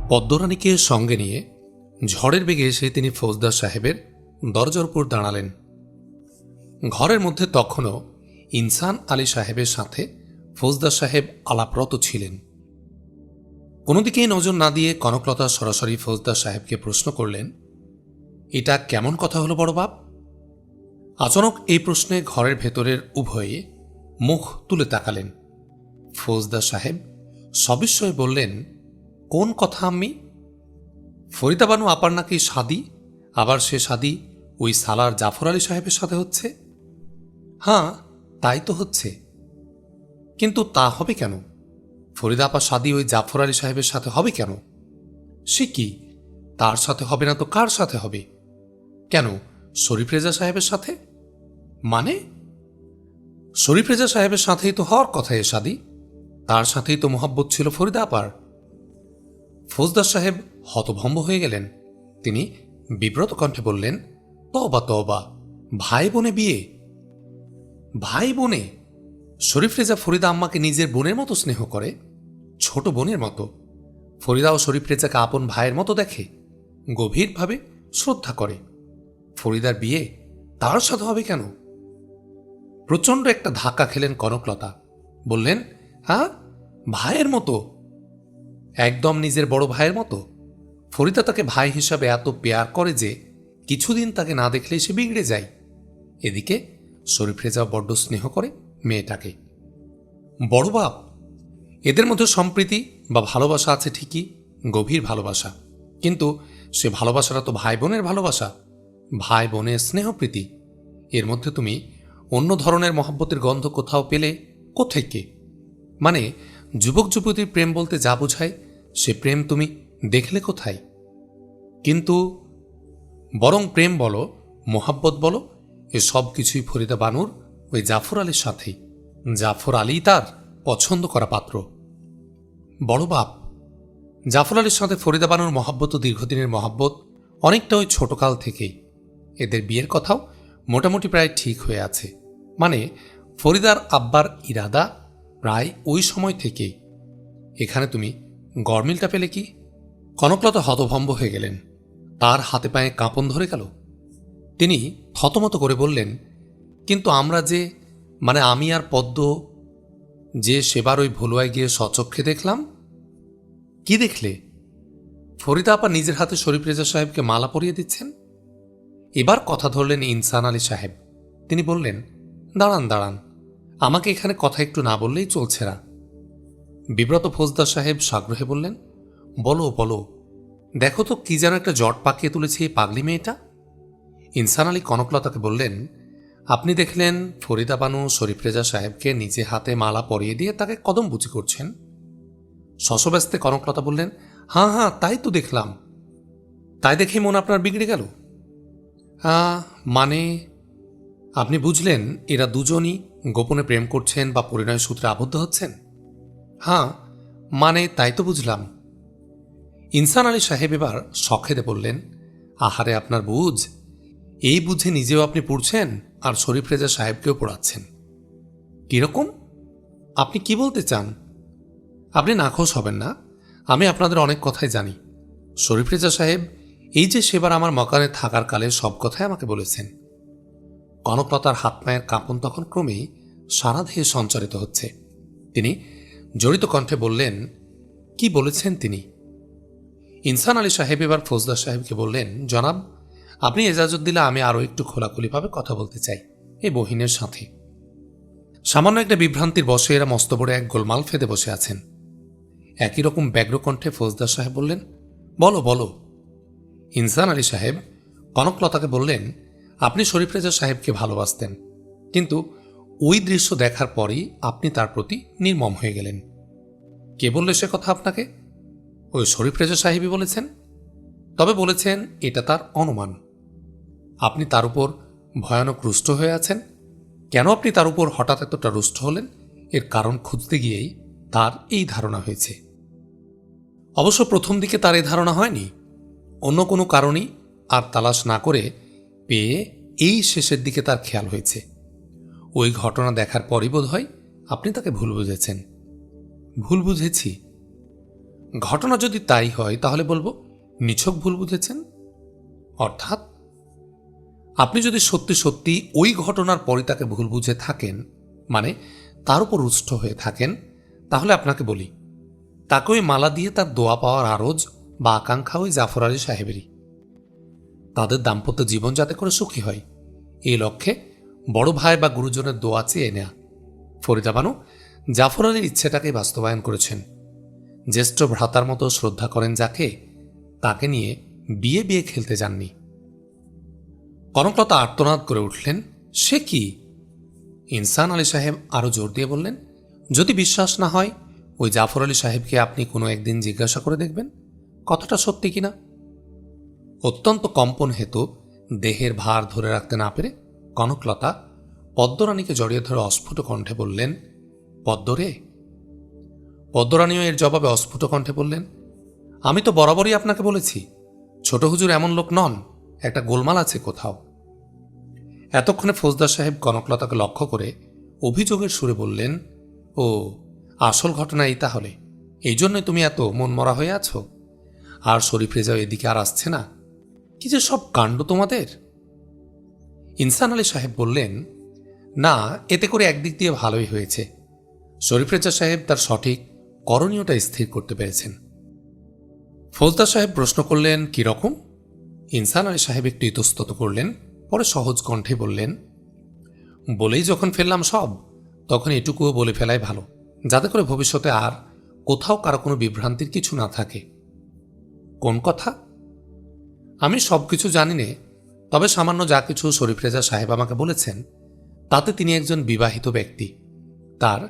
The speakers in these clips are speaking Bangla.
পদ্মরানীকে সঙ্গে নিয়ে ঝড়ের বেগে এসে তিনি ফৌজদার সাহেবের দরজার উপর দাঁড়ালেন। ঘরের মধ্যে তখনও ইনসান আলী সাহেবের সাথে ফৌজদার সাহেব আলাপরত ছিলেন। কোনো দিকেই নজর না দিয়ে কনকলতা সরাসরি ফৌজদার সাহেবকে প্রশ্ন করলেন, এটা কেমন কথা হলো বড় বাপ? আচানক এই প্রশ্নে ঘরের ভেতরের উভয়ে মুখ তুলে তাকালেন। ফৌজদার সাহেব সবিস্ময়ে বললেন, কোন কথা আম্মি? ফরিদা বানু আপার নাকি শাদি, আবার সে শাদি ওই সালার জাফর আলী সাহেবের সাথে হচ্ছে? হ্যাঁ, তাই তো হচ্ছে। কিন্তু তা হবে কেন? ফরিদা আপার শাদি ওই জাফর আলী সাহেবের সাথে হবে কেন? সে কি, তার সাথে হবে না তো কার সাথে হবে? কেন, শরীফ রেজা সাহেবের সাথে? মানে? শরীফ রেজা সাহেবের সাথেই তো হওয়ার কথা এ শাদি, তার সাথেই তো মোহাব্বত ছিল ফরিদা আপার। ফৌজদার সাহেব হতভম্ব হয়ে গেলেন। তিনি বিব্রত কণ্ঠে বললেন, তওবা তওবা, ভাই বোনে বিয়ে? ভাই বোনে? শরীফ রেজা ফরিদা আম্মাকে নিজের বোনের মতো স্নেহ করে, ছোট বোনের মতো। ফরিদা ও শরীফ রেজাকে আপন ভাইয়ের মতো দেখে, গভীরভাবে শ্রদ্ধা করে। ফরিদার বিয়ে তার সাথে হবে কেন? প্রচণ্ড একটা ধাক্কা খেলেন কনকলতা। বললেন, হ্যাঁ, ভাইয়ের মতো? একদম নিজের বড় ভাইয়ের মতো। ফরিদা তাকে ভাই হিসাবে এত পেয়ার করে যে কিছুদিন তাকে না দেখলে সে বিগড়ে যায়। এদিকে শরীফ রেজা বড্ড স্নেহ করে মেয়েটাকে। বড় বাপ, এদের মধ্যে সম্প্রীতি বা ভালোবাসা আছে ঠিকই, গভীর ভালোবাসা, কিন্তু সে ভালোবাসাটা তো ভাই বোনের ভালোবাসা, ভাই বোনের স্নেহপ্রীতি। এর মধ্যে তুমি অন্য ধরনের মহব্বতের গন্ধ কোথাও পেলে কোত্থেকে? মানে যুবক যুবতীর প্রেম বলতে যা বোঝায় সে প্রেম তুমি দেখলে কোথায়? কিন্তু বরং প্রেম বলো, মোহাব্বত বলো, এ সব কিছুই ফরিদা বানুর ওই জাফর আলীর সাথেই। জাফর আলী তার পছন্দ করা পাত্র। বড় বাপ, জাফর আলীর সাথে ফরিদা বানুর মহাব্বত ও দীর্ঘদিনের মহাব্বত অনেকটা ওই ছোটকাল থেকেই। এদের বিয়ের কথাও মোটামুটি প্রায় ঠিক হয়ে আছে। মানে ফরিদার আব্বার ইরাদা প্রায় ওই সময় থেকেই। এখানে তুমি গরমিলটা পেলে কি? কনকলতা হতভম্ব হয়ে গেলেন। তার হাতে পায়ে কাঁপন ধরে গেল। তিনি থতমত করে বললেন, কিন্তু আমরা যে, মানে আমি আর পদ্ম যে সেবার ওই ভুলুয়ায় গিয়ে স্বচক্ষে দেখলাম। কি দেখলে? ফরিদা আপা নিজের হাতে শরীফ রেজা সাহেবকে মালা পরিয়ে দিচ্ছেন। এবার কথা ধরলেন ইনসান আলী সাহেব। তিনি বললেন, দাঁড়ান দাঁড়ান, আমাকে এখানে কথা একটু না বললেই চলছে না। বিব্রত ফৌজদার সাহেব সাগ্রহে বললেন, বলো বলো, দেখো তো কি যেন একটা জট পাকিয়ে তুলেছে এই পাগলি মেয়েটা। ইনসান আলী কনকলতাকে বললেন, আপনি দেখলেন ফরিদা বানু শরীফ রেজা সাহেবকে নিজে হাতে মালা পরিয়ে দিয়ে তাকে কদমবুচি করছেন। শশব্যস্তে কনকলতা বললেন, হ্যাঁ হ্যাঁ, তাই তো দেখলাম। তাই দেখেই মন আপনার বিগড়ে গেল? মানে আপনি বুঝলেন এরা দুজনই গোপনে প্রেম করছেন বা পরিণয় সূত্রে আবদ্ধ হচ্ছেন? হ্যাঁ, মানে তাই তো বুঝলাম। ইনসান আলী সাহেব এবার শখেদে বললেন, আহারে আপনার বুঝ, এই বুঝে নিজেও আপনি পড়ছেন আর শরীফ রেজা সাহেবকেও পড়াচ্ছেন। কিরকম? আপনি কি বলতে চান? আপনি নাখোশ হবেন না, আমি আপনাদের অনেক কথাই জানি। শরীফ রেজা সাহেব এই যে সেবার আমার মকানে থাকার কালে সব কথাই আমাকে বলেছেন। কনকলতার হাত পায়ের কাঁপন তখন ক্রমেই সারা দেহে সঞ্চারিত হচ্ছে। তিনি জড়িত কণ্ঠে বললেন, কি বলেছেন তিনি? ইনসান আলী সাহেব এবার ফৌজদার সাহেবকে বললেন, জনাব, আপনি এজাজত দিলে আমি আরও একটু খোলাখুলিভাবে কথা বলতে চাই এই বহিনের সাথে। সামান্য একটা বিভ্রান্তির বশে এরা মস্ত বড় এক গোলমাল ফেদে বসে আছেন। একই রকম ব্যগ্র কণ্ঠে ফৌজদার সাহেব বললেন, বলো বলো। ইনসান আলী সাহেব কনকলতাকে বললেন, আপনি শরীফ রেজা সাহেবকে ভালোবাসতেন, কিন্তু ওই দৃশ্য দেখার পরই আপনি তার প্রতি নির্মম হয়ে গেলেন। কে বললে সে কথা আপনাকে? ওই শরীফ রেজা সাহেবই বলেছেন। তবে বলেছেন এটা তার অনুমান। আপনি তার উপর ভয়ানক রুষ্ট হয়ে আছেন। কেন আপনি তার উপর হঠাৎ এতটা রুষ্ট হলেন, এর কারণ খুঁজতে গিয়েই তার এই ধারণা হয়েছে। অবশ্য প্রথম দিকে তার এই ধারণা হয়নি, অন্য কোনো কারণেই আর তালাশ না করে পেয়ে এই শেষের দিকে তার খেয়াল হয়েছে। ওই ঘটনা দেখার পরই বোধ হয় আপনি তাকে ভুল বুঝেছেন। ভুল বুঝেছি? ঘটনা যদি তাই হয় তাহলে বলবো নিছক ভুল বুঝেছেন। অর্থাৎ আপনি যদি সত্যি সত্যি ওই ঘটনার পরই তাকে ভুল বুঝে থাকেন, মানে তার উপর রুষ্ট হয়ে থাকেন, তাহলে আপনাকে বলি তাকে ওই মালা দিয়ে তার দোয়া পাওয়ার আরজ বা আকাঙ্ক্ষা ওই জাফর আলী সাহেবেরই। তাদের দাম্পত্য জীবন যাতে করে সুখী হয় এই লক্ষ্যে বড় ভাই বা গুরুজনের দোয়া চেয়ে নেয়া। ফরিদা বানু জাফর আলীর ইচ্ছেটাকে বাস্তবায়ন করেছেন। জ্যেষ্ঠ ভ্রাতার মতো শ্রদ্ধা করেন যাকে, তাকে নিয়ে বিয়ে বিয়ে খেলতে যাননি। কনকলতা আর্তনাদ করে উঠলেন, সে কি? ইনসান আলী সাহেব আরো জোর দিয়ে বললেন, যদি বিশ্বাস না হয় ওই জাফর আলী সাহেবকে আপনি কোনো একদিন জিজ্ঞাসা করে দেখবেন কথাটা সত্যি কিনা। অত্যন্ত কম্পন হেতু দেহের ভার ধরে রাখতে না পেরে কনকলতা পদ্মরানীকে জড়িয়ে ধরে অস্ফুট কণ্ঠে বললেন, পদ্মরে। পদ্মরানীও এর জবাবে অস্ফুট কণ্ঠে বললেন, আমি তো বরাবরই আপনাকে বলেছি ছোট হুজুর এমন লোক নন, একটা গোলমাল আছে কোথাও। এতক্ষণে ফৌজদার সাহেব কনকলতাকে লক্ষ্য করে অভিযোগের সুরে বললেন, ও আসল ঘটনা এই তাহলে, এই জন্যই তুমি এত মনমরা হয়ে আছো? আর শরীফ রেজাও এদিকে আর আসছে না? কি যে সব কাণ্ড তোমাদের। ইনসান আলী সাহেব বললেন, না, এতে করে একদিক দিয়ে ভালোই হয়েছে। শরীফ রেজা সাহেব তার সঠিক করণীয়টা স্থির করতে পেরেছেন। ফৌজদার সাহেব প্রশ্ন করলেন, কি রকম? ইনসান আলী সাহেব একটু ইতস্তত করলেন, পরে সহজ কণ্ঠে বললেন, বলেই যখন ফেললাম সব, তখন এটুকুও বলে ফেলাই ভালো, যাতে করে ভবিষ্যতে আর কোথাও কারো কোনো বিভ্রান্তির কিছু না থাকে। কোন কথা? আমি সবকিছু জানি নে, তবে সামান্য যা কিছু শরীফ রেজা সাহেব আমাকে বলেছেন তাতে তিনি একজন বিবাহিত ব্যক্তি। তার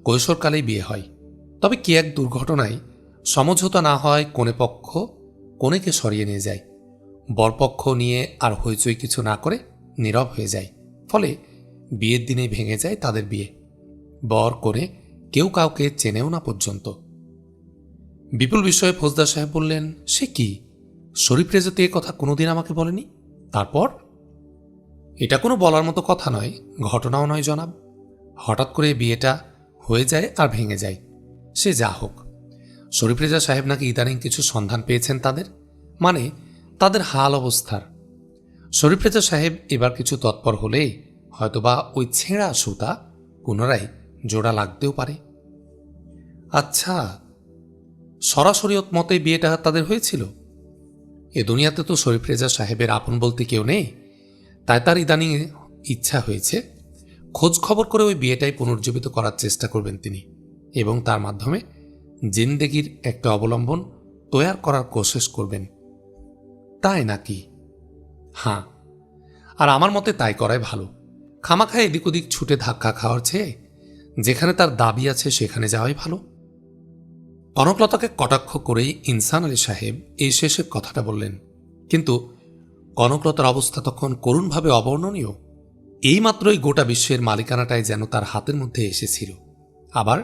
কৈশোরকালেই বিয়ে হয়, তবে কি এক দুর্ঘটনায় সমঝোতা না হয় কনে পক্ষ কনেকে সরিয়ে নিয়ে যায়। বরপক্ষ নিয়ে আর হইচই কিছু না করে নীরব হয়ে যায়, ফলে বিয়ের দিনেই ভেঙে যায় তাদের বিয়ে। বর করে কেউ কাউকে চেনেও না পর্যন্ত। বিপুল বিষয়ে ফৌজদার সাহেব বললেন, সে কি? শরীফ রেজা তো এ কথা কোনোদিন আমাকে বলেনি। তারপর? এটা কোনো বলার মতো কথা নয়, ঘটনাও নয় জনাব। হঠাৎ করে বিয়েটা হয়ে যায় আর ভেঙে যায়, সে যা হোক। শরীফ রেজা সাহেব নাকি ইদানিং কিছু সন্ধান পেয়েছেন তাদের, মানে তাদের হাল অবস্থার। শরীফ রেজা সাহেব এবার কিছু তৎপর হলেই হয়তোবা ওই ছেঁড়া সুতা পুনরায় জোড়া লাগতেও পারে। আচ্ছা, সরাসরিয়ত মতে বিয়েটা তাদের হয়েছিল? এ দুনিয়াতে তো শরীফ রেজা সাহেবের আপন বলতে কেউ নেই, তাই তার ইদানিং ইচ্ছা হয়েছে খোঁজ খবর করে ওই বিয়েটাই পুনর্জীবিত করার চেষ্টা করবেন তিনি, এবং তার মাধ্যমে জিন্দেগির একটা অবলম্বন তৈয়ার করার কোশিশ করবেন। তাই নাকি? হ্যাঁ, আর আমার মতে তাই করাই ভালো। খামাখায় এদিক ওদিক ছুটে ধাক্কা খাওয়ার চেয়ে যেখানে তার দাবি আছে সেখানে যাওয়াই ভালো। কনকলতাকে কটাক্ষ করেই ইনসান আলী সাহেব এই শেষের কথাটা বললেন, কিন্তু কনকলতার অবস্থা তখন করুণভাবে অবর্ণনীয়। এইমাত্রই গোটা বিশ্বের মালিকানাটাই যেন তার হাতের মধ্যে এসেছিল, আবার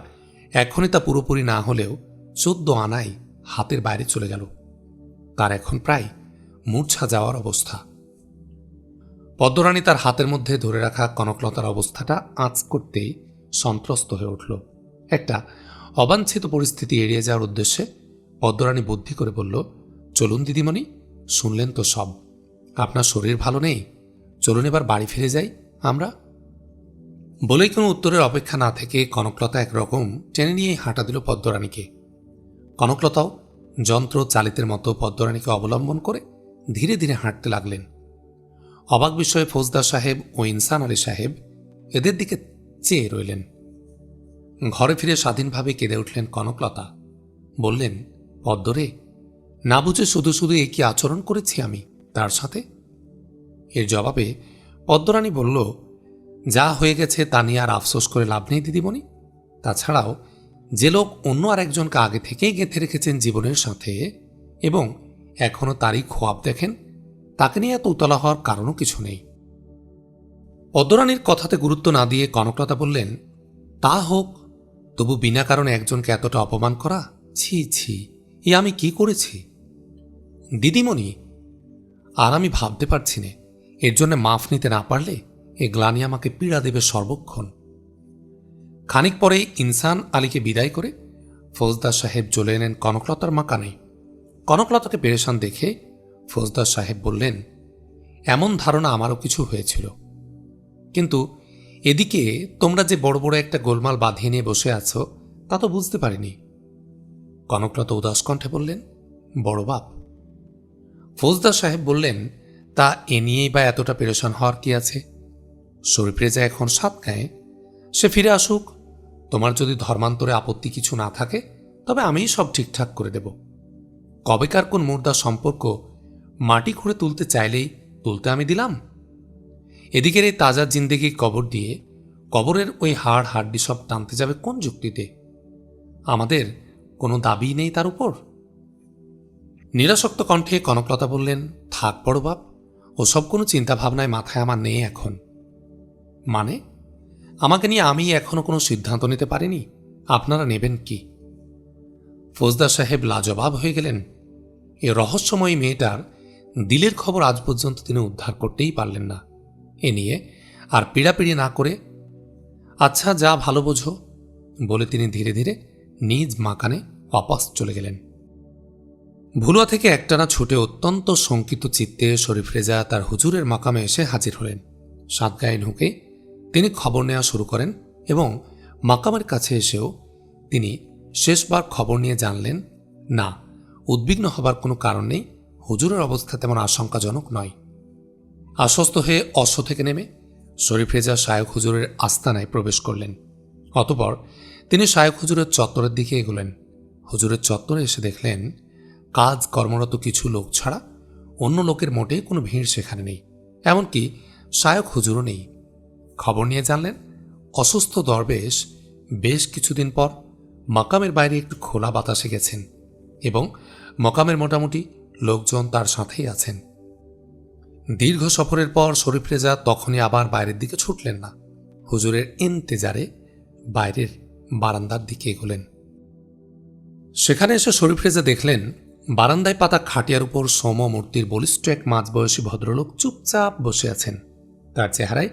এখনই তা পুরোপুরি না হলেও 14 আনাই হাতের বাইরে চলে গেল। তার এখন প্রায় মূর্ছা যাওয়ার অবস্থা। পদ্মরানী তার হাতের মধ্যে ধরে রাখা কনকলতার অবস্থাটা আঁচ করতেই সন্ত্রস্ত হয়ে উঠল। একটা অবাঞ্ছিত পরিস্থিতি এড়িয়ে যাওয়ার উদ্দেশ্যে পদ্মরানী বুদ্ধি করে বলল, চলুন দিদিমণি, শুনলেন তো সব। আপনার শরীর ভালো নেই, চলুন এবার বাড়ি ফিরে যাই আমরা। বলেই কোনো উত্তরের অপেক্ষা না থেকে কনকলতা একরকম টেনে নিয়ে হাঁটা দিল পদ্মরানীকে। কনকলতাও যন্ত্র চালিতের মতো পদ্মরানীকে অবলম্বন করে ধীরে ধীরে হাঁটতে লাগলেন। অবাক বিষয়ে ফৌজদার সাহেব ও ইনসান আলী সাহেব এদের দিকে চেয়ে রইলেন। ঘরে ফিরে স্বাধীনভাবে কেঁদে উঠলেন কনকলতা। বললেন, পদ্মরে, না বুঝে শুধু শুধু এ কি আচরণ করেছি আমি তার সাথে? এর জবাবে পদ্মরানী বলল, যা হয়ে গেছে তা নিয়ে আর আফসোস করে লাভ নেই দিদিমণি। তাছাড়াও যে লোক অন্য আরেকজনকে আগে থেকেই গেঁথে রেখেছেন জীবনের সাথে এবং এখনো তারই খোয়াব দেখেন, তাকে নিয়ে এত উতলা হওয়ার কারণও কিছু নেই। পদ্মরানীর কথাতে গুরুত্ব না দিয়ে কনকলতা বললেন, তা হোক, তবু বিনা কারণে একজনকে এতটা অপমান করা, ছি ছি, এ আমি কি করেছি দিদিমণি? আর আমি ভাবতে পারছি না, এর জন্য মাফ নিতে না পারলে এ গ্লানি আমাকে পীড়া দেবে সর্বক্ষণ। খানিক পরেই ইনসান আলীকে বিদায় করে ফৌজদার সাহেব চলে এলেন কনকলতার মাকানে। কনকলতাকে পেরেশান দেখে ফৌজদার সাহেব বললেন, এমন ধারণা আমারও কিছু হয়েছিল, কিন্তু এদিকে তোমরা যে বড় বড় একটা গোলমাল বাঁধিয়ে নিয়ে বসে আছো তা তো বুঝতে পারিনি। কনকলতা উদাস কণ্ঠে বললেন, বড় বাপ। ফৌজদার সাহেব বললেন, তা এ নিয়েই বা এতটা পেরেশান হওয়ার কি আছে? শরীফ রেজা এখন সাতগাঁয়ে, সে ফিরে আসুক। তোমার যদি ধর্মান্তরে আপত্তি কিছু না থাকে তবে আমিই সব ঠিকঠাক করে দেব। কবেকার কোন মুর্দা সম্পর্ক মাটি খুঁড়ে তুলতে চাইলেই তুলতে আমি দিলাম। এদিকের এই তাজা জিন্দেগি কবর দিয়ে কবরের ওই হাড় হাড্ডি সব টানতে যাবে কোন যুক্তিতে? আমাদের কোনো দাবি নেই তার উপর। নিরাসক্ত কণ্ঠে কনকলতা বললেন, থাক বড় বাপ, ওসব কোনো চিন্তাভাবনায় মাথায় আমার নেই এখন। মানে, আমাকে নিয়ে আমি এখনো কোনো সিদ্ধান্ত নিতে পারিনি, আপনারা নেবেন কি? ফৌজদার সাহেব লাজবাব হয়ে গেলেন। এ রহস্যময়ী মেয়েটার দিলের খবর আজ পর্যন্ত তিনি উদ্ধার করতেই পারলেন না। এ নিয়ে আর পীড়াপিড়ি না করে, আচ্ছা যা ভালো বোঝো বলে তিনি ধীরে ধীরে নিজ মাকানে ওয়াপাস চলে গেলেন। ভুলুয়া থেকে একটানা ছুটে অত্যন্ত শঙ্কিত চিত্তে শরীফ রেজা তার হুজুরের মাকামে এসে হাজির হলেন। সাতগাঁয়ে ঢুকে তিনি খবর নেওয়া শুরু করেন এবং মাকামের কাছে এসেও তিনি শেষবার খবর নিয়ে জানলেন, না, উদ্বিগ্ন হবার কোনো কারণ নেই, হুজুরের অবস্থা তেমন আশঙ্কাজনক নয়। আশ্বস্ত হয়ে অশ্ব থেকে নেমে শরীফ রেজা শায়খ হুজুরের আস্তানায় প্রবেশ করলেন। অতঃপর তিনি শায়খ হুজুরের চত্বরের দিকে এগোলেন। হুজুরের চত্বরে এসে দেখলেন কাজ কর্মরত কিছু লোক ছাড়া অন্য লোকের মোটেই কোনো ভিড় সেখানে নেই, এমনকি শায়খ হুজুরও নেই। খবর নিয়ে জানলেন অসুস্থ দরবেশ বেশ কিছুদিন পর মাকামের বাইরে একটু খোলা বাতাসে গেছেন এবং মকামের মোটামুটি লোকজন তার সাথেই আছেন। দীর্ঘ সফরের পর শরীফ রেজা তখনই আবার বাইরের দিকে ছুটলেন না, হুজুরের ইন্তেজারে বাইরের বারান্দার দিকে এগোলেন। সেখানে এসে শরীফ রেজা দেখলেন বারান্দায় পাতা খাটিয়ার উপর সমমূর্তির বলিষ্ঠ এক মাঝবয়সী ভদ্রলোক চুপচাপ বসে আছেন। তার চেহারায়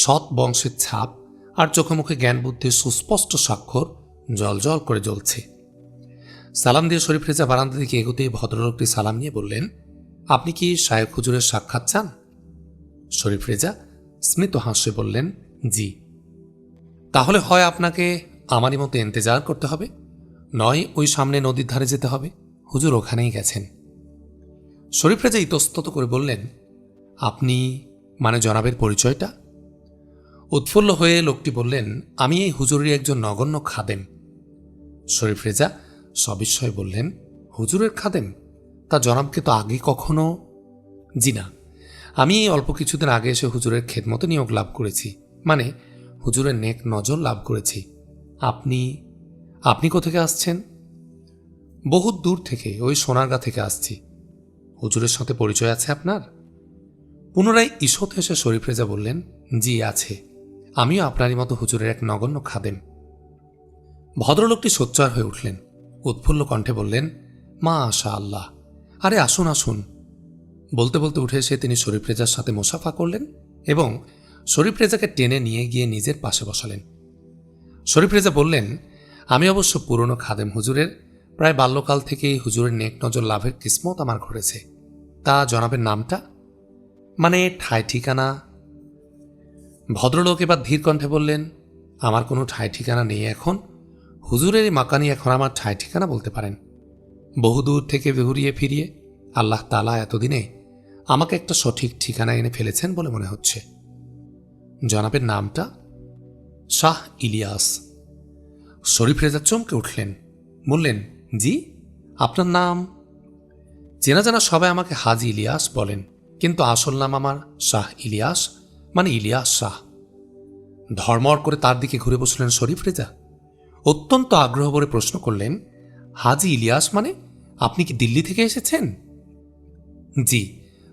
সৎ বংশের ছাপ আর চোখে মুখে জ্ঞান বুদ্ধির সুস্পষ্ট স্বাক্ষর জলজল করে জ্বলছে। সালাম দিয়ে শরীফ রেজা বারান্দা দিকে এগোতে ভদ্রলোকটি সালাম নিয়ে বললেন, আপনি কি শায়খ হুজুরের সাক্ষাৎ চান? শরীফ রেজা স্মিত হাস্যে বললেন, জি। তাহলে হয় আপনাকে আমারই মতো ইন্তেজার করতে হবে, নয় ওই সামনে নদীর ধারে যেতে হবে, হুজুর ওখানেই গেছেন। শরীফ রেজা ইতস্তত করে বললেন, আপনি মানে জনাবের পরিচয়টা? উৎফুল্ল হয়ে লোকটি বললেন, আমি এই হুজুরের একজন নগণ্য খাদেম। শরীফ রেজা সবিস্ময়ে বললেন, হুজুরের খাদেম? তা জনাবকে তো আগে কখনো? জি না, আমি এই অল্প কিছুদিন আগে এসে হুজুরের খেদমতে নিয়োগ লাভ করেছি, মানে হুজুরের নেক নজর লাভ করেছি। আপনি আপনি কোথেকে আসছেন? বহুত দূর থেকে, ওই সোনারগাঁ থেকে আসছি। হুজুরের সাথে পরিচয় আছে আপনার? পুনরায় ঈষৎ হেসে শরীফ রেজা বললেন, জি আছে, আমিও আপনারই মতো হুজুরের এক নগণ্য খাদেম। ভদ্রলোকটি সোচ্চার হয়ে উঠলেন, উৎফুল্ল কণ্ঠে বললেন, মাশা আল্লাহ, আরে আসুন আসুন। বলতে বলতে উঠে এসে তিনি শরীফ রেজার সাথে মোসাফা করলেন এবং শরীফ রেজাকে টেনে নিয়ে গিয়ে নিজের পাশে বসালেন। শরীফ রেজা বললেন, আমি অবশ্য পুরনো খাদেম হুজুরের, প্রায় বাল্যকাল থেকেই হুজুরের নেক নজর লাভের কিসমত আমার ঘটেছে। তা জনাবের নামটা, মানে ঠাঁই ঠিকানা? ভদ্রলোক এবার ধীর কণ্ঠে বললেন, আমার কোনো ঠাঁই ঠিকানা নেই এখন, হুজুরের এই মাকানি এখন আমার ঠাঁই ঠিকানা বলতে পারেন। বহুদূর থেকে ঘুরিয়ে ফিরিয়ে আল্লাহ তাআলা এতদিনে আমাকে একটা সঠিক ঠিকানা এনে ফেলেছেন বলে মনে হচ্ছে। জনাবের নামটা? শাহ ইলিয়াস। শরীফ রেজা চমকে উঠলেন, বললেন, জি, আপনার নাম? চেনা জানা সবাই আমাকে হাজি ইলিয়াস বলেন, কিন্তু আসল নাম আমার শাহ ইলিয়াস, মানে ইলিয়াস শাহ। ধর্মর করে তার দিকে ঘুরে বসলেন শরীফ রেজা। অত্যন্ত আগ্রহ ভরে প্রশ্ন করলেন, হাজি ইলিয়াস মানে আপনি কি দিল্লি থেকে এসেছেন? জি,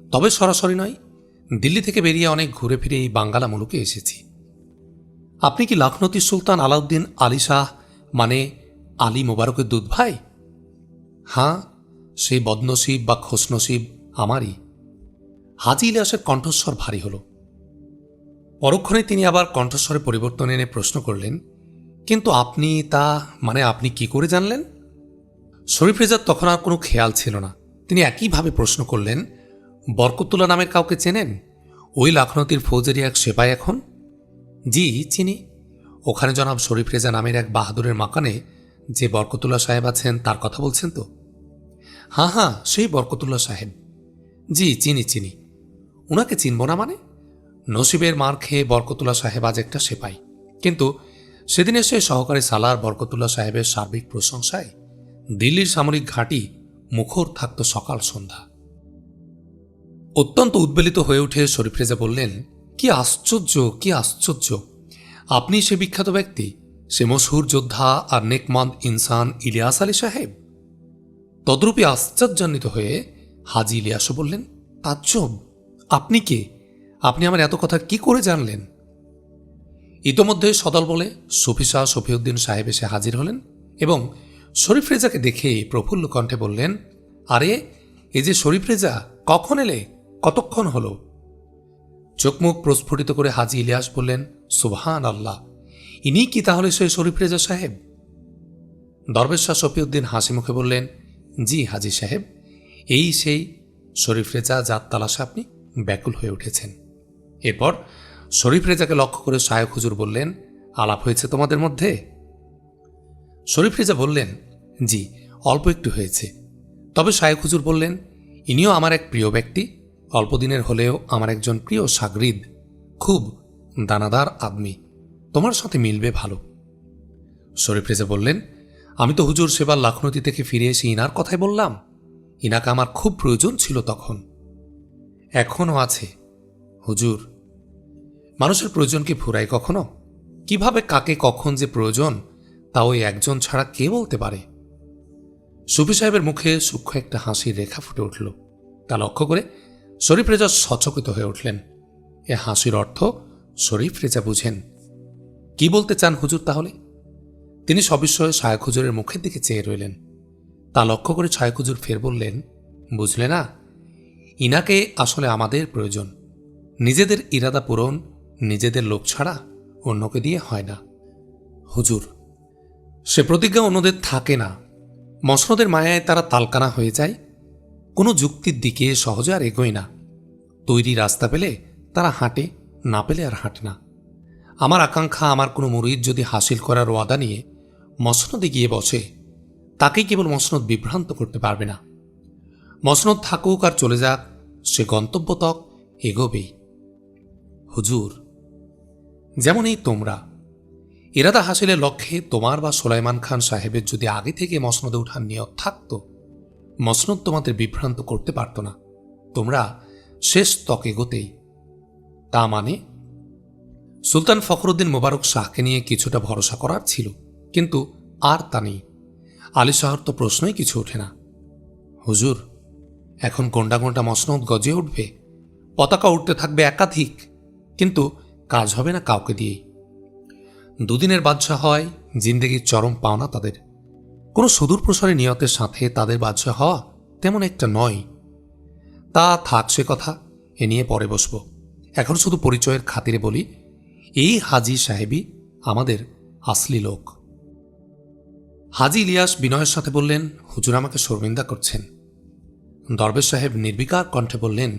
তবে সরাসরি নয়, দিল্লি থেকে বেরিয়ে অনেক ঘুরে ফিরে এই বাঙ্গালা মুলুকে এসেছি। আপনি কি লখনৌতির সুলতান আলাউদ্দিন আলী শাহ মানে আলী মোবারকের দুধ ভাই? হাঁ, সেই বদনসিব বা খোশনসিব আমারই। হাজি ইলিয়াসের কণ্ঠস্বর ভারী হল। পরক্ষণে তিনি আবার কণ্ঠস্বরে পরিবর্তন এনে প্রশ্ন করলেন, কিন্তু আপনি আপনি কি করে জানলেন? শরীফ রেজার তখন আর কোনো খেয়াল ছিল না। তিনি একইভাবে প্রশ্ন করলেন, বরকতুল্লাহ নামের কাউকে চেনেন? ওই লাখনৌতির ফৌজেরই এক সেপাই এখন। জি চিনি। ওখানে জনাব শরীফ রেজা নামের এক বাহাদুরের মাকানে যে বরকতুল্লাহ সাহেব আছেন তার কথা বলছেন তো? হ্যাঁ, সেই বরকতুল্লাহ সাহেব। জি চিনি। উনাকে চিনব না মানে? নসিবের মার খেয়ে বরকতুল্লাহ সাহেব আজ একটা সেপাই, কিন্তু সেদিন এসে সহকারী সালার বরকতুল্লাহ সাহেবের সার্বিক প্রশংসায় দিল্লির সামরিক ঘাঁটি মুখর থাকত সকাল সন্ধ্যা। অত্যন্ত উদ্বেলিত হয়ে উঠে শরীফ রেজা বললেন, কি আশ্চর্য! আপনি সে বিখ্যাত ব্যক্তি, সে মশহুর যোদ্ধা আর নেকমন্দ ইনসান ইলিয়াস আলী সাহেব। তদ্রূপী আশ্চর্যান্বিত হয়ে হাজি ইলিয়াসও বললেন, তাজ্জব! আপনি কে? আপনি আমার এত কথা কি করে জানলেন? ইতোমধ্যে সদল বলে সফি শাহ শফিউদ্দিন সাহেব এসে হাজির হলেন এবং শরীফ রেজাকে দেখে প্রফুল্ল কণ্ঠে বললেন, আরে এই যে শরীফ রেজা, কখন এলে? কতক্ষণ হলো? চোখমুখ প্রস্ফুটিত করে হাজি ইলিয়াস বললেন, সুবহান আল্লাহ, ইনি কি তাহলে সেই শরীফ রেজা সাহেব? দরবেশ শাহ শফিউদ্দিন হাসি মুখে বললেন, জি হাজি সাহেব, এই সেই শরীফ রেজা যার তালাশে আপনি ব্যাকুল হয়ে উঠেছেন। এরপর শরীফ রেজাকে লক্ষ্য করে শায়খ হুজুর বললেন, আলাপ হয়েছে তোমাদের মধ্যে? শরীফ রেজা বললেন, জি অল্প একটু হয়েছে। তবে শায়খ হুজুর বললেন, ইনিও আমার এক প্রিয় ব্যক্তি, অল্পদিনের হলেও আমার একজন প্রিয় সাগরিদ, খুব দানাদার আদমি, তোমার সাথে মিলবে ভালো। শরীফ রেজা বললেন, আমি তো হুজুর সেবার লাখনৌতি থেকে ফিরে এসে ইনার কথাই বললাম। ইনাকে আমার খুব প্রয়োজন ছিল তখন, এখনও আছে। হুজুর, মানুষের প্রয়োজন কি ফুরায় কখনো? কিভাবে কাকে কখন যে প্রয়োজন তা ওই একজন ছাড়া কে বলতে পারে? সুফি সাহেবের মুখে সূক্ষ্ম একটা হাসির রেখা ফুটে উঠল। তা লক্ষ্য করে শরীফ রেজা সচকিত হয়ে উঠলেন। এ হাসির অর্থ শরীফ রেজা বুঝেন। কি বলতে চান হুজুর তাহলে? তিনি সবিস্ময়ে শায়খ হুজুরের মুখের দিকে চেয়ে রইলেন। তা লক্ষ্য করে শায়খ হুজুর ফের বললেন, বুঝলে না, ইনাকে আসলে আমাদের প্রয়োজন। নিজেদের ইরাদা পূরণ নিজেদের লোক ছাড়া অন্যকে দিয়ে হয় না হুজুর। সে প্রতিজ্ঞা অন্যদের থাকে না। মসনদের মায়ায় তারা তালকানা হয়ে যায়, কোনো যুক্তির দিকে সহজে আর এগোয় না। তৈরি রাস্তা পেলে তারা হাঁটে, না পেলে আর হাঁটে না। আমার আকাঙ্ক্ষা, আমার কোনো মুরিদ যদি হাসিল করার ওয়াদা নিয়ে মসনদে গিয়ে বসে, তাকেই কেবল মসনদ বিভ্রান্ত করতে পারবে না। মসনদ থাকুক আর চলে যাক, সে গন্তব্য তক এগোবেই হুজুর। যেমন এই তোমরা, ইরাদা হাসিলের লক্ষ্যে তোমার বা সোলাইমান খান সাহেবের যদি আগে থেকে মসনদে উঠার নিয়ত থাকত, মসনদ তোমাদের বিভ্রান্ত করতে পারত না। তোমরা শেষ তক এগোতেই। তা মানে সুলতান ফখরুদ্দিন মোবারক শাহকে নিয়ে কিছুটা ভরসা করার ছিল, কিন্তু আর তা নেই। আলী শাহর তো প্রশ্নই কিছু ওঠে না। হুজুর, এখন গোন্ডা গোন্ডা মসনদ গজে উঠবে, পতাকা উঠতে থাকবে একাধিক, কিন্তু কাজ হবে না কাউকে দিয়েই। দুদিনের বাদশাহ হয় জিন্দেগির চরম পাওনা তাদের। কোনো সুদূর প্রসারী নিয়তের সাথে তাদের বাদশাহ হওয়া তেমন একটা নয়। তা থাক সে কথা, এ নিয়ে পরে বসব। এখন শুধু পরিচয়ের খাতিরে বলি, এই হাজি সাহেবই আমাদের আসলি লোক। হাজি ইলিয়াস বিনয়ের সাথে বললেন, হুজুর আমাকে শর্মিন্দা করছেন। দরবেশ সাহেব নির্বিকার কণ্ঠে বললেন,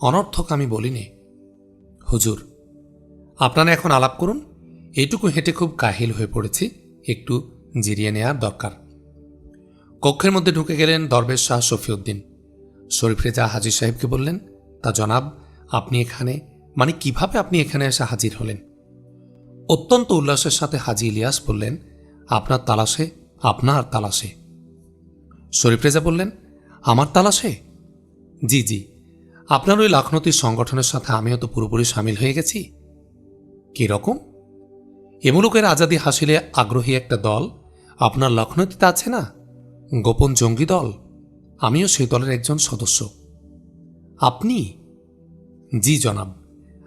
অনর্থক আমি বলিনি। হুজুর, আপনারা এখন আলাপ করুন, এইটুকু হেঁটে খুব কাহিল হয়ে পড়েছি, একটু জিরিয়ে নেয়ার দরকার। কক্ষের মধ্যে ঢুকে গেলেন দরবেশ শাহ শফিউদ্দিন। শরীফ রেজা হাজি সাহেবকে বললেন, তা জনাব, আপনি এখানে, মানে কিভাবে আপনি এখানে এসে হাজির হলেন? অত্যন্ত উল্লাসের সাথে হাজি ইলিয়াস বললেন, আপনার তালাশে। শরীফ রেজা বললেন, আমার তালাশে? জি, আপনার ওই লাখনৌতির সংগঠনের সাথে আমিও তো পুরোপুরি সামিল হয়ে গেছি। কিরকম? এ মুলুকের আজাদি হাসিলে আগ্রহী একটা দল আপনার লখনৌতিতে আছে না, গোপন জঙ্গি দল। আমিও সেই দলের একজন সদস্য। আপনি? জি জনাব,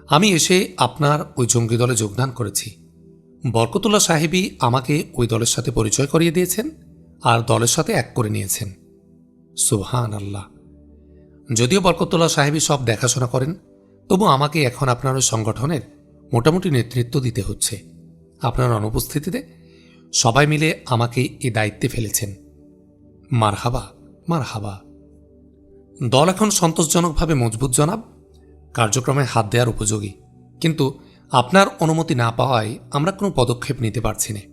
আমি এসে আপনার ওই জঙ্গি দলে যোগদান করেছি। বরকতুল্লাহ সাহেবই আমাকে ওই দলের সাথে পরিচয় করিয়ে দিয়েছেন আর দলের সাথে এক করে নিয়েছেন। সুবহান আল্লাহ। যদিও বরকতুল্লাহ সাহেবই সব দেখাশোনা করেন, তবু আমাকে এখন আপনার ওই সংগঠনের মোটামুটি নেতৃত্ব দিতে হচ্ছে। আপনার অনুপস্থিতিতে সবাই মিলে আমাকে এ দায়িত্বে ফেলেছেন। মারহাবা, মারহাবা। দল এখন সন্তোষজনকভাবে মজবুত জনাব, কার্যক্রমে হাত দেওয়ার উপযোগী। কিন্তু আপনার অনুমতি না পাওয়ায় আমরা কোনো পদক্ষেপ নিতে পারছি না।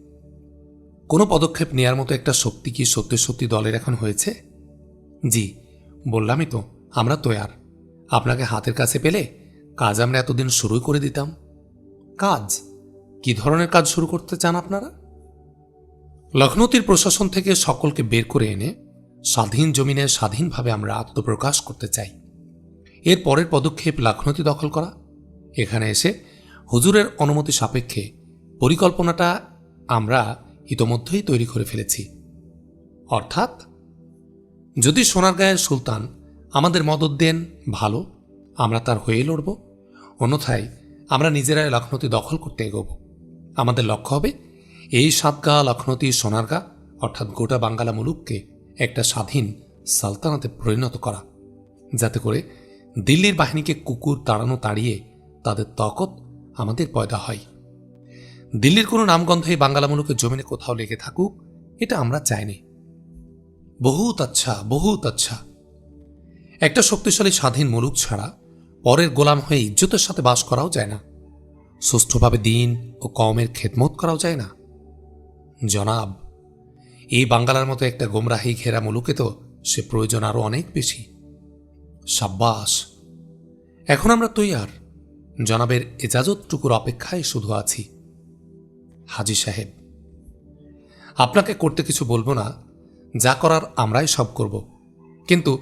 কোনো পদক্ষেপ নেওয়ার মতো একটা শক্তি কি সত্যি সত্যি দলের এখন হয়েছে? জি, বললামই তো, আমরা তৈয়ার। আপনাকে হাতের কাছে পেলে কাজ আমরা এতদিন শুরুই করে দিতাম। কাজ? কি ধরনের কাজ শুরু করতে চান আপনারা? লখনৌতির প্রশাসন থেকে সকলকে বের করে এনে স্বাধীন জমিনে স্বাধীনভাবে আমরা আত্মপ্রকাশ করতে চাই। এর পরের পদক্ষেপ লখনৌতি দখল করা। এখানে এসে হুজুরের অনুমতি সাপেক্ষে পরিকল্পনাটা আমরা ইতোমধ্যেই তৈরি করে ফেলেছি। অর্থাৎ যদি সোনারগাঁয়ের সুলতান আমাদের মদত দেন, ভালো, আমরা তার হয়ে লড়ব। অন্যথায় আমরা নিজেরাই লখনৌতি দখল করতে এগোব। আমাদের লক্ষ্য হবে এই সাতগাঁ, লখনৌতি, সোনারগাঁ অর্থাৎ গোটা বাঙ্গালা মুলুককে একটা স্বাধীন সালতানাতে পরিণত করা, যাতে করে দিল্লির বাহিনীকে কুকুর তাড়ানো তাড়িয়ে তাদের তকত আমাদের পয়দা হয়। দিল্লির কোনো নামগন্ধ এই বাঙ্গালা মুলুকের জমিনে কোথাও লেগে থাকুক, এটা আমরা চাইনি। বহুত আচ্ছা, বহুত আচ্ছা। একটা শক্তিশালী স্বাধীন মুলুক ছাড়া পরের গোলাম হয়ে ইজ্জতের সাথে বাস করাও যায় না। সুষ্ঠুভাবে দিন ও কওমের খেদমত করাও যায় না। জনাব, এই বাঙ্গালার মতো একটা গোমরাহি ঘেরা মুলুকে তো সে প্রয়োজন আরো অনেক বেশি। সাব্বাস। এখন আমরা তৈয়ার। জনাবের এজাজতটুকুর অপেক্ষায় শুধু আছি। হাজী সাহেব, আপনাকে করতে কিছু বলবো না, যা করার আমরাই সব করব। কিন্তু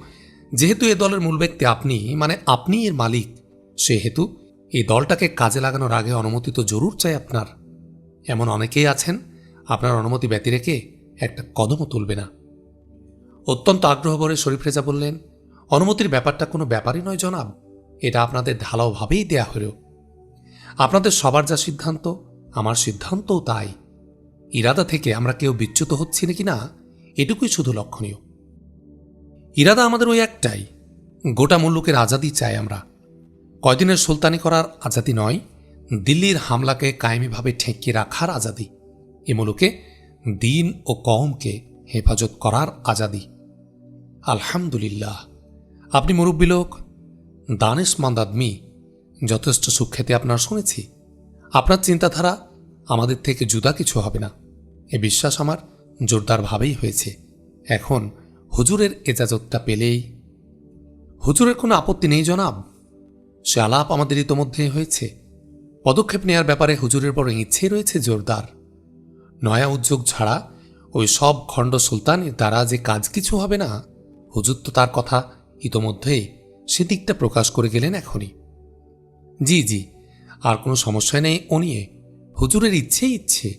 যেহেতু এ দলের মূল ব্যক্তি আপনি, মানে আপনি এর মালিক, সেহেতু এই দলটাকে কাজে লাগানোর আগে অনুমতি তো জরুর চাই আপনার। এমন অনেকেই আছেন আপনার অনুমতি ব্যতি রেখে একটা কদমও তুলবে না। অত্যন্ত আগ্রহ ভরে শরীফ রেজা বললেন, অনুমতির ব্যাপারটা কোনো ব্যাপারই নয় জনাব, এটা আপনাদের ঢালাওভাবেই দেয়া হলো। আপনাদের সবার যা সিদ্ধান্ত, আমার সিদ্ধান্তও তাই। ইরাদা থেকে আমরা কেউ বিচ্যুত হচ্ছি নাকি না, এটুকুই শুধু লক্ষণীয়। ইরাদা আমাদের ওই একটাই, গোটা মুল্লুকের আজাদি চাই আমরা। কয়দিনের সুলতানি করার আজাদি নয়, দিল্লির হামলাকে কায়েমিভাবে ঠেকিয়ে রাখার আজাদি। এ মুলুকে দিন ও কওমকে হেফাজত করার আজাদি। আলহামদুলিল্লাহ, আপনি মুরব্বী লোক, দানেশমন্দ আদমি, যথেষ্ট সুখ্যাতি আপনার শুনেছি। আপনার চিন্তাধারা আমাদের থেকে জুদা কিছু হবে না, এ বিশ্বাস আমার জোরদারভাবেই হয়েছে। এখন হুজুরের এজাজতটা পেলেই। হুজুরের কোনো আপত্তি নেই জনাব, সে আলাপ আমাদের ইতোমধ্যে হয়েছে। পদক্ষেপ নেয়ার ব্যাপারে হুজুরের বড় ইচ্ছেই রয়েছে জোরদার। নয়া উদ্যোগ ছাড়া ওই সব খণ্ড সুলতানের দ্বারা যে কাজ কিছু হবে না, হুজুর তো তার কথা ইতোমধ্যেই সেদিকটা প্রকাশ করে গেলেন এখনই। জি জি, আর কোনো সমস্যা নেই ও নিয়ে, হুজুরের ইচ্ছেই ইচ্ছে।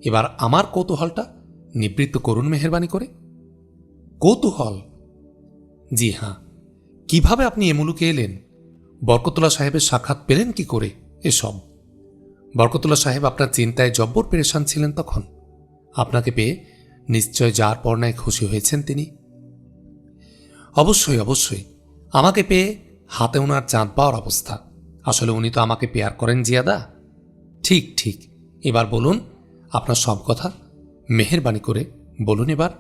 এবার আমার কৌতূহলটা নিবৃত্ত করুন মেহেরবানি করে। কৌতূহল? জি হ্যাঁ, কিভাবে আপনি এ মুলুকে এলেন? বরকতুল্লাহ সাহেবের সাক্ষাৎ পেলেন কি করে? এসব বরকতুল্লাহ সাহেব আপনার চিন্তায় জব্বর পেরেশান ছিলেন তখন। আপনাকে পেয়ে নিশ্চয় যার পর্ণায় খুশি হয়েছেন তিনি। অবশ্যই অবশ্যই, আমাকে পেয়ে হাতে ওনার চাঁদ পাওয়ার অবস্থা। আসলে উনি তো আমাকে পেয়ার করেন জিয়াদা। ঠিক ঠিক, এবার বলুন আপনার সব কথা, মেহেরবানি করে বলুন এবার।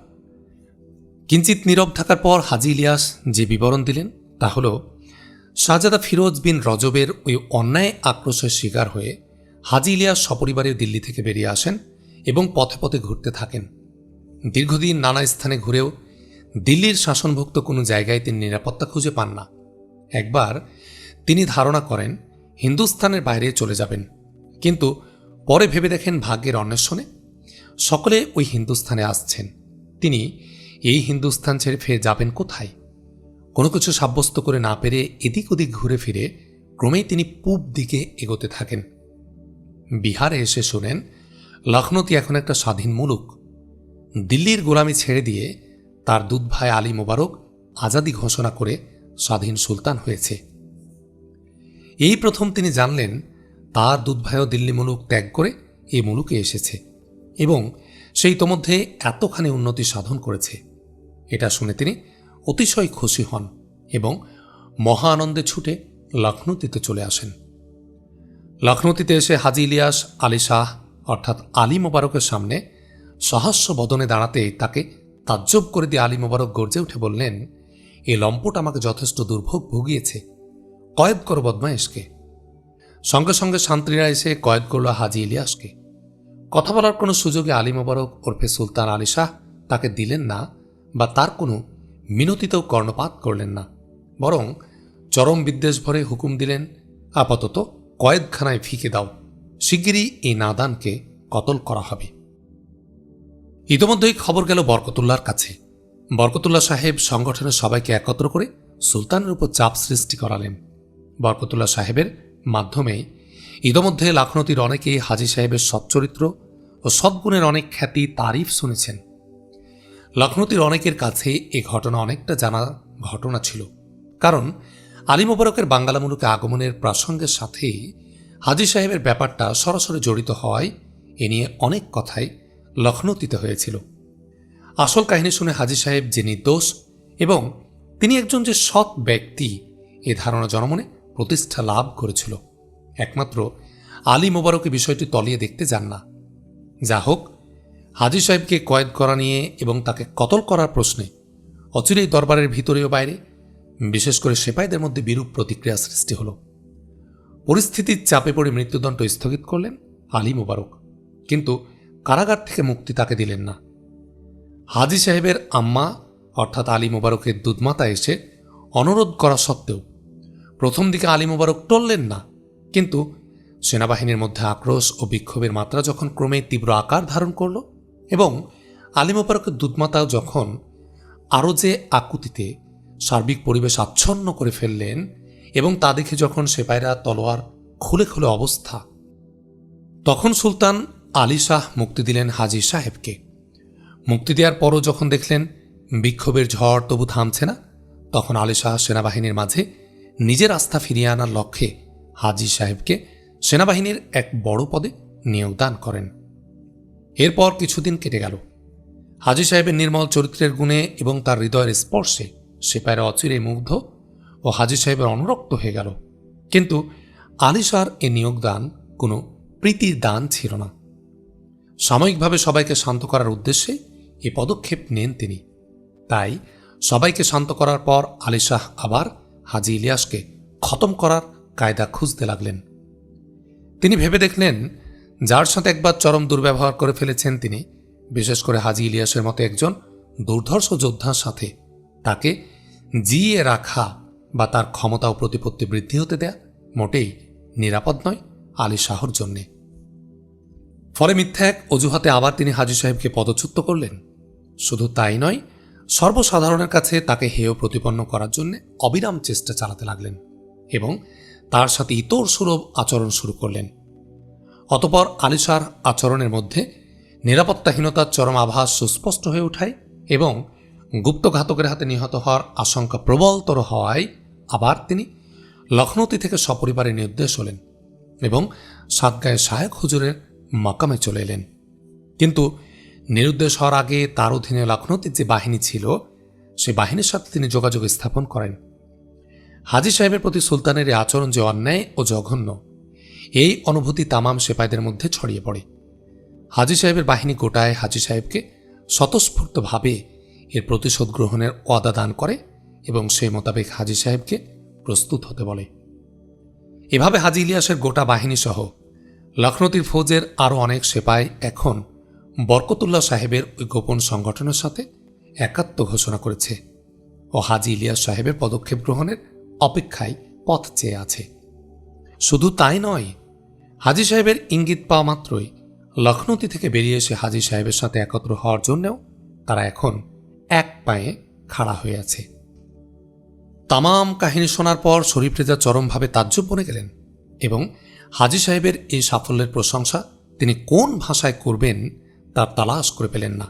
কিঞ্চিত নীরব থাকার পর হাজী ইলিয়াস যে বিবরণ দিলেন তা হল, শাহজাদা ফিরোজ বিন রজবের ওই অন্যায় আক্রোশের শিকার হয়ে হাজী ইলিয়াস সপরিবারে দিল্লি থেকে বেরিয়ে আসেন এবং পথে পথে ঘুরতে থাকেন। দীর্ঘদিন নানা স্থানে ঘুরেও দিল্লির শাসনভুক্ত কোনো জায়গায় তিনি নিরাপত্তা খুঁজে পান না। একবার তিনি ধারণা করেন হিন্দুস্তানের বাইরে চলে যাবেন, কিন্তু পরে ভেবে দেখেন ভাগ্যের অন্বেষণে সকলে ওই হিন্দুস্তানে আসছেন। তিনি এই হিন্দুস্তান ছেড়ে ফিরে যাবেন কোথায়? কোনো কিছু সাব্যস্ত করে না পেরে এদিক ওদিক ঘুরে ফিরে ক্রমেই তিনি পূব দিকে এগোতে থাকেন। বিহারে এসে শোনেন লখনৌতি এখন একটা স্বাধীন মুলুক। দিল্লির গোলামি ছেড়ে দিয়ে তার দুধ ভাই আলী মোবারক আজাদি ঘোষণা করে স্বাধীন সুলতান হয়েছে। এই প্রথম তিনি জানলেন তার দুধ ভাইও দিল্লি মুলুক ত্যাগ করে এই মুলুকে এসেছে এবং সেই ইতোমধ্যে এতখানি উন্নতি সাধন করেছে। এটা শুনে তিনি অতিশয় খুশি হন এবং মহা আনন্দে ছুটে লখনৌতিতে চলে আসেন। লখনৌতিতে এসে হাজী ইলিয়াস আলী শাহ অর্থাৎ আলী মোবারকের সামনে সহাস্য বদনে দাঁড়াতে তাকে তাজ্জব করে দিয়ে আলী মোবারক গর্জে উঠে বললেন, এই লম্পট আমাকে যথেষ্ট দুর্ভোগ ভুগিয়েছে, কয়েদ করো বদমায়েশকে। সঙ্গে সঙ্গে শান্ত্রীরা এসে কয়েদ করল হাজী ইলিয়াসকে। কথা বলার কোনো সুযোগে আলী মোবারক ওরফে সুলতান আলী শাহ তাকে দিলেন না বা তার কোনো মিনতিতেও কর্ণপাত করলেন না, বরং চরম বিদ্বেষ ভরে হুকুম দিলেন, আপাতত কয়েদখানায় ফিকে দাও, শিগগিরই এই নাদানকে কতল করা হবে। ইতোমধ্যেই খবর গেল বরকতুল্লাহর কাছে। বরকতুল্লাহ সাহেব সংগঠনের সবাইকে একত্র করে সুলতানের উপর চাপ সৃষ্টি করালেন। বরকতুল্লাহ সাহেবের মাধ্যমে ইতোমধ্যে লাখনৌতির অনেকেই হাজী সাহেবের সচ্চরিত্র ও সদ্গুণের অনেক খ্যাতি তারিফ শুনেছেন। লখনৌতির অনেকের কাছে এ ঘটনা অনেকটা জানা ঘটনা ছিল, কারণ আলী মোবারকের বাঙ্গালা মুলুকে আগমনের প্রসঙ্গের সাথে হাজী সাহেবের ব্যাপারটা সরাসরি জড়িত হওয়ায় এ নিয়ে অনেক কথাই লখনৌতিতে হয়েছিল। আসল কাহিনী শুনে হাজী সাহেব যে নির্দোষ এবং তিনি একজন যে সৎ ব্যক্তি, এ ধারণা জনমনে প্রতিষ্ঠা লাভ করেছিল। একমাত্র আলী মোবারকে বিষয়টি তলিয়ে দেখতে যান না। যা হোক, হাজী সাহেবকে কয়েদ করা নিয়ে এবং তাকে কতল করার প্রশ্নে অচিরেই দরবারের ভিতরে ও বাইরে, বিশেষ করে সেপাইদের মধ্যে বিরূপ প্রতিক্রিয়া সৃষ্টি হল। পরিস্থিতির চাপে পড়ে মৃত্যুদণ্ড স্থগিত করলেন আলী মোবারক, কিন্তু কারাগার থেকে মুক্তি তাকে দিলেন না। হাজী সাহেবের আম্মা অর্থাৎ আলী মোবারকের দুধমাতা এসে অনুরোধ করা সত্ত্বেও প্রথম দিকে আলী মোবারক টললেন না, কিন্তু সেনাবাহিনীর মধ্যে আক্রোশ ও বিক্ষোভের মাত্রা যখন ক্রমে তীব্র আকার ধারণ করল এবং আলী মোবারকের দুধমাতাও যখন আরও যে আকুতিতে সার্বিক পরিবেশ আচ্ছন্ন করে ফেললেন এবং তা দেখে যখন সেপাইরা তলোয়ার খুলে খুলে অবস্থা, তখন সুলতান আলী শাহ মুক্তি দিলেন হাজী সাহেবকে। মুক্তি দেওয়ার পরও যখন দেখলেন বিক্ষোভের ঝড় তবু থামছে না, তখন আলী শাহ সেনাবাহিনীর মাঝে নিজের আস্থা ফিরিয়ে আনার লক্ষ্যে হাজী সাহেবকে সেনাবাহিনীর এক বড় পদে নিয়োগদান করেন। এরপর কিছুদিন কেটে গেল। হাজী সাহেবের নির্মল চরিত্রের গুণে এবং তার হৃদয়ের স্পর্শে সেপাইরা অচিরে মুগ্ধ ও হাজী সাহেবের অনুরক্ত হয়ে গেল। কিন্তু আলী শাহর এ নিয়োগদান কোনো প্রীতির দান ছিল না। সাময়িকভাবে সবাইকে শান্ত করার উদ্দেশ্যে এ পদক্ষেপ নেন তিনি। তাই সবাইকে শান্ত করার পর আলী শাহ আবার হাজী ইলিয়াসকে খতম করার কায়দা খুঁজতে লাগলেন। তিনি ভেবে দেখলেন, যার সাথে একবার চরম দুর্ব্যবহার করে ফেলেছেন তিনি, বিশেষ করে হাজী ইলিয়াসের মতো একজন দুর্ধর্ষ যোদ্ধার সাথে তাকে জিইয়ে রাখা বা তার ক্ষমতা ও প্রতিপত্তি বৃদ্ধি হতে দেয়া মোটেই নিরাপদ নয় আলী শাহর জন্যে। ফলে মিথ্যা এক অজুহাতে আবার তিনি হাজী সাহেবকে পদচ্যুত করলেন। শুধু তাই নয়, সর্বসাধারণের কাছে তাকে হেয় প্রতিপন্ন করার জন্য অবিরাম চেষ্টা চালাতে লাগলেন এবং তার সাথে ইতর সুলভ আচরণ শুরু করলেন। অতপর আলী শাহর আচরণের মধ্যে নিরাপত্তাহীনতার চরম আভাস সুস্পষ্ট হয়ে ওঠায় এবং গুপ্তঘাতকের হাতে নিহত হওয়ার আশঙ্কা প্রবলতর হওয়ায় আবার তিনি লখনৌতি থেকে সপরিবারে নির্দেশ হলেন এবং সাতগাঁয়ে শায়েখ হুজুরের মাকামে চলে এলেন। কিন্তু নিরুদ্দেশ হওয়ার আগে তার অধীনে লখনৌতির যে বাহিনী ছিল, সে বাহিনীর সাথে তিনি যোগাযোগ স্থাপন করেন। হাজী সাহেবের প্রতি সুলতানের এই আচরণ যে অন্যায় ও জঘন্য, এই অনুভূতি তামাম সেপাইদের মধ্যে ছড়িয়ে পড়ে। হাজী সাহেবের বাহিনী গোটায় হাজী সাহেবকে স্বতঃস্ফূর্তভাবে এর প্রতিশোধ গ্রহণের ওয়াদা দান করে এবং সেই মোতাবেক হাজী সাহেবকে প্রস্তুত হতে বলে। এভাবে হাজী ইলিয়াসের গোটা বাহিনী সহ লখনৌতির ফৌজের আরও অনেক সেপাই এখন বরকতুল্লাহ সাহেবের ওই গোপন সংগঠনের সাথে একাত্ম ঘোষণা করেছে ও হাজী ইলিয়াস সাহেবের পদক্ষেপ গ্রহণের অপেক্ষায় পথ চেয়ে আছে। শুধু তাই নয়, হাজী সাহেবের ইঙ্গিত পাওয়া মাত্রই লখনৌতি থেকে বেরিয়ে এসে হাজী সাহেবের সাথে একত্র হওয়ার জন্যও তারা এখন এক পায়ে খাড়া হয়ে আছে। তামাম কাহিনী শোনার পর শরীফ রেজা চরমভাবে তাজ্জব বনে গেলেন এবং হাজী সাহেবের এই সাফল্যের প্রশংসা তিনি কোন ভাষায় করবেন তার তালাশ করে পেলেন না।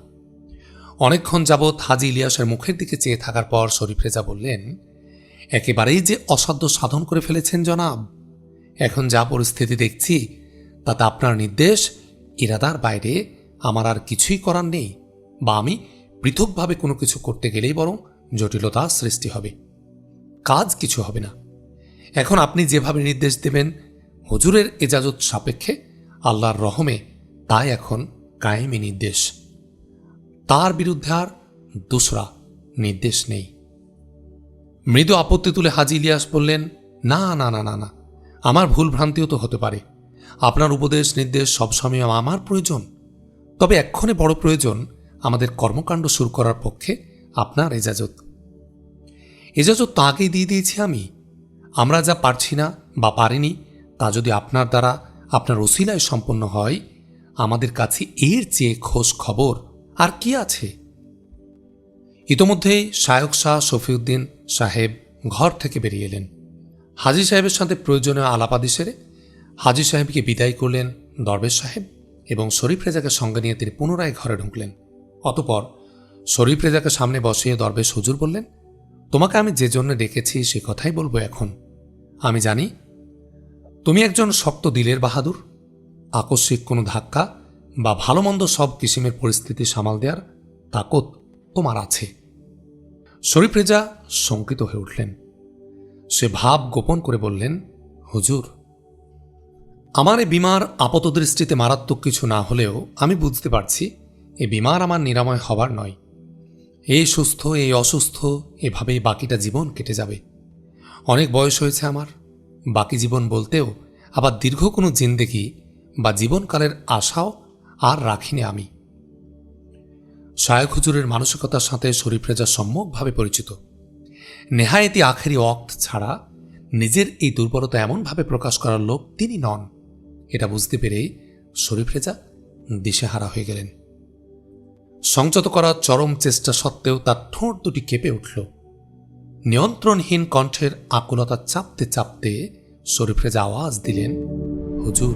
অনেকক্ষণ যাবৎ হাজী ইলিয়াসের মুখের দিকে চেয়ে থাকার পর শরীফ রেজা বললেন, একেবারেই যে অসাধ্য সাধন করে ফেলেছেন জনাব। এখন যা পরিস্থিতি দেখছি তাতে আপনার নির্দেশ ইরাদার বাইরে আমার আর কিছুই করার নেই, বা আমি পৃথকভাবে কোনো কিছু করতে গেলেই বরং জটিলতা সৃষ্টি হবে, কাজ কিছু হবে না। এখন আপনি যেভাবে নির্দেশ দেবেন হুজুরের এজাজত সাপেক্ষে আল্লাহর রহমে তাই এখন কায়েমি নির্দেশ। তার বিরুদ্ধে আর দোসরা নির্দেশ নেই। মৃদু আপত্তি তুলে হাজী ইলিয়াস বললেন, না না না না না, আমার ভুল ভ্রান্তিও তো হতে পারে। আপনার উপদেশ নির্দেশ সবসময় আমার প্রয়োজন, তবে এক্ষণে বড় প্রয়োজন আমাদের কর্মকাণ্ড শুরু করার পক্ষে আপনার এজাজত। এজাজত তো আগেই দিয়ে দিয়েছি আমি। আমরা যা পারছি না বা পারিনি তা যদি আপনার দ্বারা আপনার ওসিলায় সম্পন্ন হয়, আমাদের কাছে এর চেয়ে খোঁজ খবর আর কি আছে? ইতোমধ্যেই শায়ক শাহ শফিউদ্দিন সাহেব ঘর থেকে বেরিয়ে এলেন। হাজী সাহেবের সাথে প্রয়োজনীয় আলাপাদি সেরে হাজী সাহেবকে বিদায় করলেন দরবেশ সাহেব এবং শরীফ রেজাকে সঙ্গে নিয়ে তিনি পুনরায় ঘরে ঢুকলেন। অতঃপর শরীফ রেজাকে সামনে বসিয়ে দরবেশ হুজুর বললেন, তোমাকে আমি যে জন্য ডেকেছি সে কথাই বলবো এখন। আমি জানি তুমি একজন শক্ত দিলের বাহাদুর। আকস্মিক কোনো ধাক্কা বা ভালো মন্দ সব কিসিমের পরিস্থিতি সামাল দেওয়ার তাকত তোমার আছে। শরীফ রেজা শঙ্কিত হয়ে উঠলেন। সে ভাব গোপন করে বললেন, হুজুর, আমার এ বিমার আপাতদৃষ্টিতে মারাত্মক কিছু না হলেও আমি বুঝতে পারছি এ বিমার আমার নিরাময় হবার নয়। এই সুস্থ এই অসুস্থ এভাবেই বাকিটা জীবন কেটে যাবে। অনেক বয়স হয়েছে আমার, বাকি জীবন বলতেও আবার দীর্ঘ কোনো জিন্দেগি বা জীবনকালের আশাও আর রাখিনি আমি। শায়খ হুজুরের মানসিকতার সাথে শরীফ রেজা সম্যকভাবে পরিচিত। নেহায়েতি আখেরি ওয়াক্ত ছাড়া নিজের এই দুর্বলতা এমনভাবে প্রকাশ করার লোক তিনি নন। এটা বুঝতে পেরেই শরীফ রেজা দিশেহারা হয়ে গেলেন। সংযত করার চরম চেষ্টা সত্ত্বেও তার ঠোঁট দুটি কেঁপে উঠল। নিয়ন্ত্রণহীন কণ্ঠের আকুলতা চাপতে চাপতে শরীফ রেজা আওয়াজ দিলেন, হুজুর,